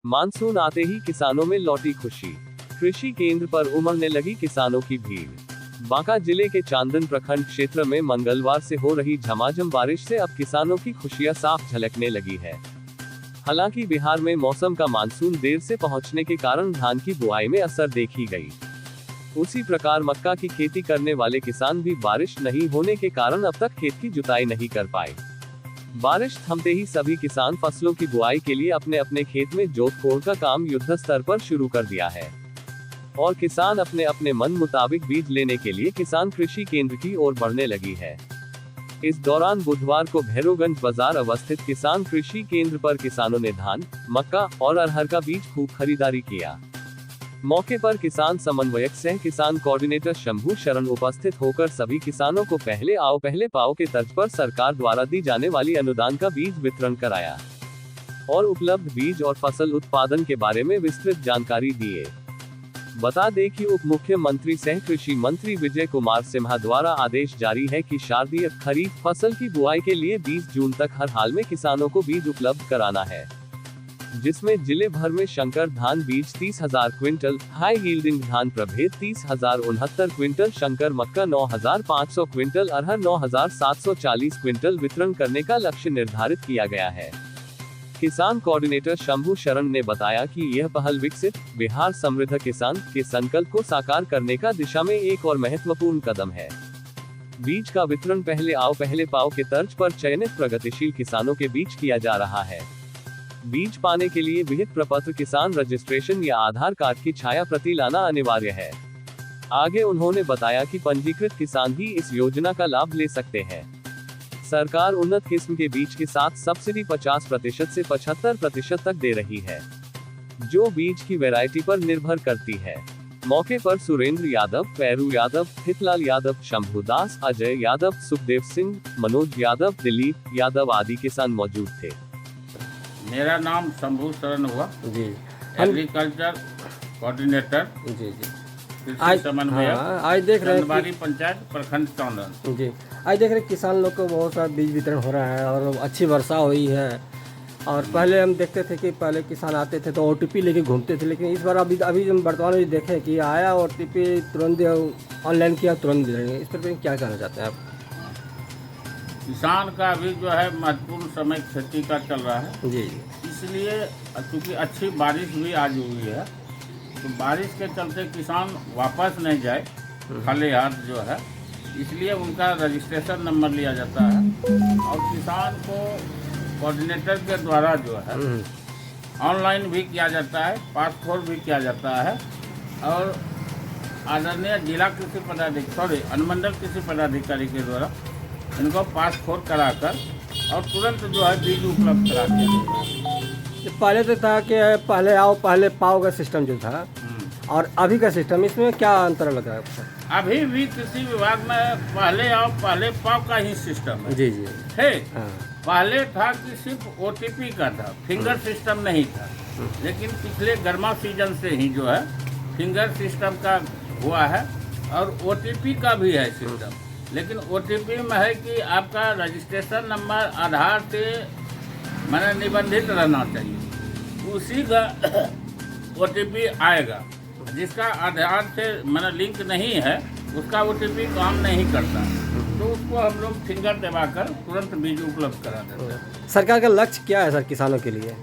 Monsoon आते ही किसानों में लौटी खुशी। कृषि केंद्र पर उमड़ने लगी किसानों की भीड़। बांका जिले के चांदन प्रखंड क्षेत्र में मंगलवार से हो रही झमाझम बारिश से अब किसानों की खुशियां साफ झलकने लगी है। हालांकि बिहार में मौसम का मानसून देर से पहुंचने के कारण धान की बुआई में असर देखी गई। उसी प्रकार मक्का की खेती करने वाले किसान भी बारिश नहीं होने के कारण अब तक खेत की जुताई नहीं कर पाए। बारिश थमते ही सभी किसान फसलों की बुआई के लिए अपने अपने खेत में जोत कोड़ का काम युद्ध स्तर पर शुरू कर दिया है और किसान अपने अपने मन मुताबिक बीज लेने के लिए किसान कृषि केंद्र की ओर बढ़ने लगी है। इस दौरान बुधवार को भैरोगंज बाजार अवस्थित किसान कृषि केंद्र पर किसानों ने धान, मक्का और अरहर का बीज खूब खरीदारी किया। मौके पर किसान समन्वयक सह किसान कोऑर्डिनेटर शंभू शरण उपस्थित होकर सभी किसानों को पहले आओ पहले पाओ के तर्ज पर सरकार द्वारा दी जाने वाली अनुदान का बीज वितरण कराया और उपलब्ध बीज और फसल उत्पादन के बारे में विस्तृत जानकारी दिए। बता दें कि उप मुख्यमंत्री सह कृषि मंत्री विजय कुमार सिन्हा द्वारा आदेश जारी है कि शारदीय खरीफ फसल की बुआई के लिए 20 जून तक हर हाल में किसानों को बीज उपलब्ध कराना है, जिसमें जिले भर में शंकर धान बीज 30,000 क्विंटल, हाई यील्डिंग धान प्रभेद 30,069 क्विंटल, शंकर मक्का 9,500 क्विंटल, अरहर 9,740 क्विंटल वितरण करने का लक्ष्य निर्धारित किया गया है। किसान कोऑर्डिनेटर शंभू शरण ने बताया कि यह पहल विकसित बिहार समृद्ध किसान के संकल्प को साकार करने का दिशा में एक और महत्वपूर्ण कदम है। बीज का वितरण पहले आओ पहले पाओ के तर्ज पर चयनित प्रगतिशील किसानों के बीच किया जा रहा है। बीज पाने के लिए विहित प्रपत्र, किसान रजिस्ट्रेशन या आधार कार्ड की छाया प्रति लाना अनिवार्य है। आगे उन्होंने बताया कि पंजीकृत किसान भी इस योजना का लाभ ले सकते हैं। सरकार उन्नत किस्म के बीज के साथ सब्सिडी 50% से 75% तक दे रही है, जो बीज की वैरायटी पर निर्भर करती है। मौके पर सुरेंद्र यादव, पैरू यादव, हितलाल यादव, शंभू दास, अजय यादव, सुखदेव सिंह, मनोज यादव, दिलीप यादव आदि किसान मौजूद थे। मेरा नाम शंभू शरण हुआ जी, एग्रीकल्चर कोऑर्डिनेटर जी। आज देख रहे हैं पंचायत प्रखंड चांदन जी, आज देख रहे किसान लोग को बहुत सारा बीज वितरण हो रहा है और अच्छी वर्षा हुई है। और पहले हम देखते थे कि पहले किसान आते थे तो OTP लेके घूमते थे, लेकिन इस बार अभी हम वर्तमान में देखें कि आया OTP तुरंत ऑनलाइन किया, तुरंत मिलेंगे। इस पर क्या कहना चाहते हैं आप? किसान का अभी जो है महत्वपूर्ण समय खेती का चल रहा है जी, इसलिए चूँकि अच्छी बारिश भी आज हुई है तो बारिश के चलते किसान वापस नहीं जाए खाली हाथ जो है, इसलिए उनका रजिस्ट्रेशन नंबर लिया जाता है और किसान को कोऑर्डिनेटर के द्वारा जो है ऑनलाइन भी किया जाता है, पासपोर्ट भी किया जाता है और आदरणीय जिला कृषि पदाधिकारी अनुमंडल कृषि पदाधिकारी के द्वारा इनको पासपोर्ट कराकर और तुरंत जो है बीज उपलब्ध करा दिया जाता है। पहले तो था कि पहले आओ पहले पाओ का सिस्टम जो था और अभी का सिस्टम, इसमें क्या अंतर लग रहा है आपको? अभी भी कृषि विभाग में पहले आओ पहले पाओ का ही सिस्टम है जी जी है। पहले था कि सिर्फ OTP का था, फिंगर सिस्टम नहीं था, लेकिन पिछले गर्मा सीजन से ही जो है फिंगर सिस्टम का हुआ है और OTP का भी है सिस्टम। लेकिन OTP में है कि आपका रजिस्ट्रेशन नंबर आधार से मैंने निबंधित रहना चाहिए, उसी का OTP आएगा। जिसका आधार से मैंने लिंक नहीं है उसका OTP काम नहीं करता, तो उसको हम लोग फिंगर दबाकर तुरंत बीज उपलब्ध करा देते हैं। सरकार का लक्ष्य क्या है सर किसानों के लिए?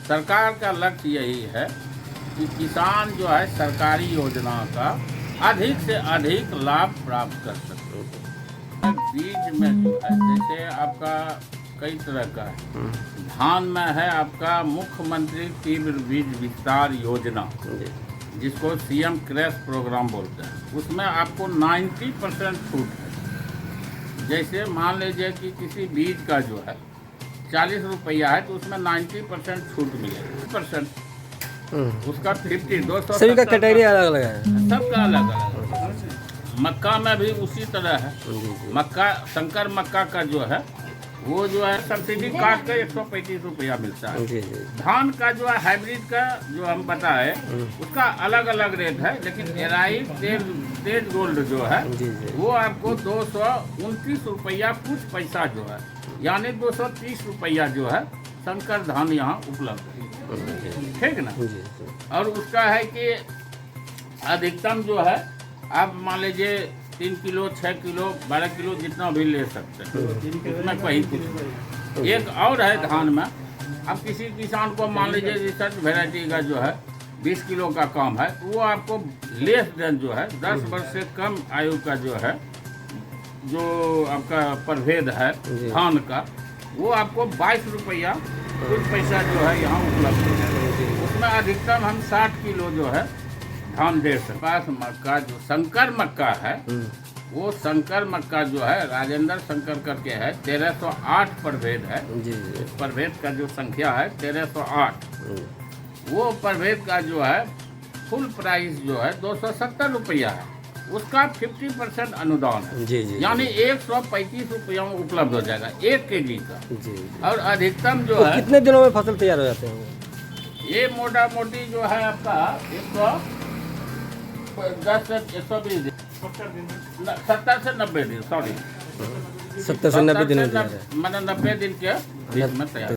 सरकार का लक्ष्य यही है कि किसान जो है सरकारी योजना का अधिक से अधिक लाभ प्राप्त कर सके। बीज में जो है जैसे आपका कई तरह का है, धान में है आपका मुख्यमंत्री तीव्र बीज विस्तार योजना जिसको CM क्रैश प्रोग्राम बोलते हैं, उसमें आपको 90% छूट है। जैसे मान लीजिए कि किसी बीज का जो है 40 रुपया है तो उसमें 90% छूट मिलेगा, % उसका 50-200 सभी का कैटेगरी अलग अलग है, सबका अलग अलग है। मक्का में भी उसी तरह है। मक्का शंकर मक्का का जो है वो जो है सब्सिडी काट के 135 रुपया मिलता है। धान का जो है हाइब्रिड का जो हम बताए उसका अलग अलग रेट है, लेकिन एराई तेज गोल्ड जो है वो आपको 229 रुपया कुछ पैसा जो है, यानी 230 रुपया जो है शंकर धान यहाँ उपलब्ध है। ठीक ना। जी जी और उसका है कि अधिकतम जो है आप मान लीजिए 3 किलो 6 किलो 12 किलो जितना भी ले सकते हैं, उसमें कहीं कुछ नहीं। एक और है धान में, अब किसी किसान को मान लीजिए रिसर्च वेराइटी का जो है 20 किलो का काम है, वो आपको लेस देन जो है 10 वर्ष से कम आयु का जो है जो आपका प्रभेद है जी। धान का, वो आपको 22 रुपया कुछ पैसा जो है यहाँ उपलब्ध है। उसमें अधिकतम हम 60 किलो जो है धान दे सकते। पास मक्का जो शंकर मक्का है, वो शंकर मक्का जो है राजेंद्र शंकर करके है, 1308 प्रभेद है। जी जी इस प्रभेद का जो संख्या है 1308, वो प्रभेद का जो है फुल प्राइस जो है 270 रुपया है, उसका 50% अनुदान है। जी जी यानी 135 रुपया में उपलब्ध हो जाएगा 1 kg का। जी। और अधिकतम जो तो है कितने दिनों में फसल तैयार हो जाते हैं वो? ये मोटा मोटी जो है आपका 110 से 120 दिन, 70 से 90 दिन, सॉरी 70 से 90 दिन में तैयार है। मतलब 90 दिन के बीच में तैयार।